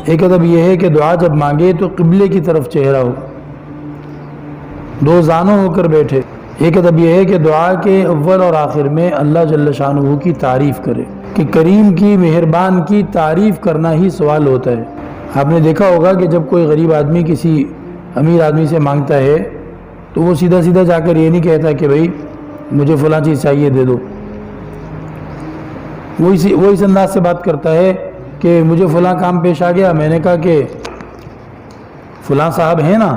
ایک ادب یہ ہے کہ دعا جب مانگے تو قبلے کی طرف چہرہ ہو، دو زانوں ہو کر بیٹھے۔ ایک ادب یہ ہے کہ دعا کے اول اور آخر میں اللہ جل شانہ کی تعریف کرے، کہ کریم کی مہربان کی تعریف کرنا ہی سوال ہوتا ہے۔ آپ نے دیکھا ہوگا کہ جب کوئی غریب آدمی کسی امیر آدمی سے مانگتا ہے تو وہ سیدھا سیدھا جا کر یہ نہیں کہتا کہ بھائی مجھے فلاں چیز چاہیے دے دو، وہ اس انداز سے بات کرتا ہے کہ مجھے فلاں کام پیش آ گیا، میں نے کہا کہ فلاں صاحب ہیں نا،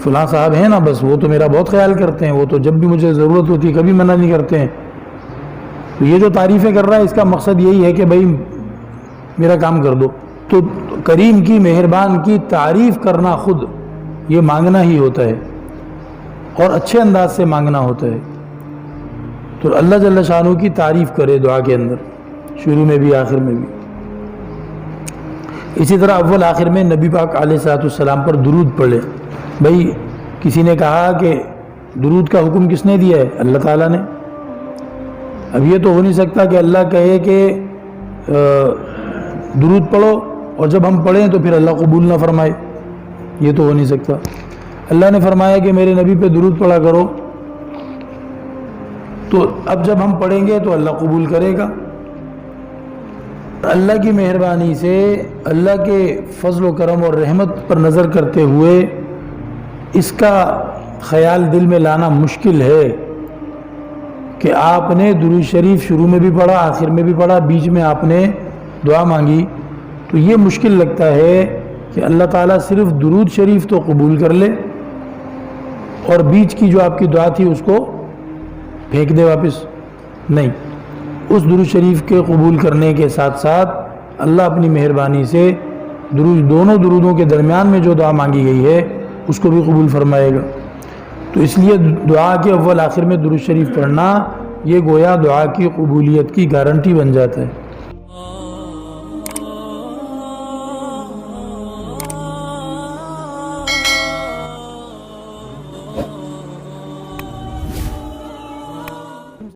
فلاں صاحب ہیں نا، بس وہ تو میرا بہت خیال کرتے ہیں، وہ تو جب بھی مجھے ضرورت ہوتی ہے کبھی منع نہیں کرتے ہیں۔ تو یہ جو تعریفیں کر رہا ہے اس کا مقصد یہی ہے کہ بھائی میرا کام کر دو۔ تو کریم کی مہربان کی تعریف کرنا خود یہ مانگنا ہی ہوتا ہے، اور اچھے انداز سے مانگنا ہوتا ہے۔ تو اللہ جل شانہ کی تعریف کرے دعا کے اندر، شروع میں بھی آخر میں بھی۔ اسی طرح اول آخر میں نبی پاک علیہ الصلوۃ والسلام پر درود پڑھے۔ بھائی کسی نے کہا کہ درود کا حکم کس نے دیا ہے؟ اللہ تعالیٰ نے۔ اب یہ تو ہو نہیں سکتا کہ اللہ کہے کہ درود پڑھو اور جب ہم پڑھیں تو پھر اللہ قبول نہ فرمائے، یہ تو ہو نہیں سکتا۔ اللہ نے فرمایا کہ میرے نبی پہ درود پڑھا کرو، تو اب جب ہم پڑھیں گے تو اللہ قبول کرے گا۔ اللہ کی مہربانی سے، اللہ کے فضل و کرم اور رحمت پر نظر کرتے ہوئے اس کا خیال دل میں لانا مشکل ہے کہ آپ نے درود شریف شروع میں بھی پڑھا، آخر میں بھی پڑھا، بیچ میں آپ نے دعا مانگی، تو یہ مشکل لگتا ہے کہ اللہ تعالیٰ صرف درود شریف تو قبول کر لے اور بیچ کی جو آپ کی دعا تھی اس کو پھینک دے واپس۔ نہیں، اس درود شریف کے قبول کرنے کے ساتھ ساتھ اللہ اپنی مہربانی سے دونوں درودوں کے درمیان میں جو دعا مانگی گئی ہے اس کو بھی قبول فرمائے گا۔ تو اس لیے دعا کے اول آخر میں درود شریف پڑھنا یہ گویا دعا کی قبولیت کی گارنٹی بن جاتا ہے۔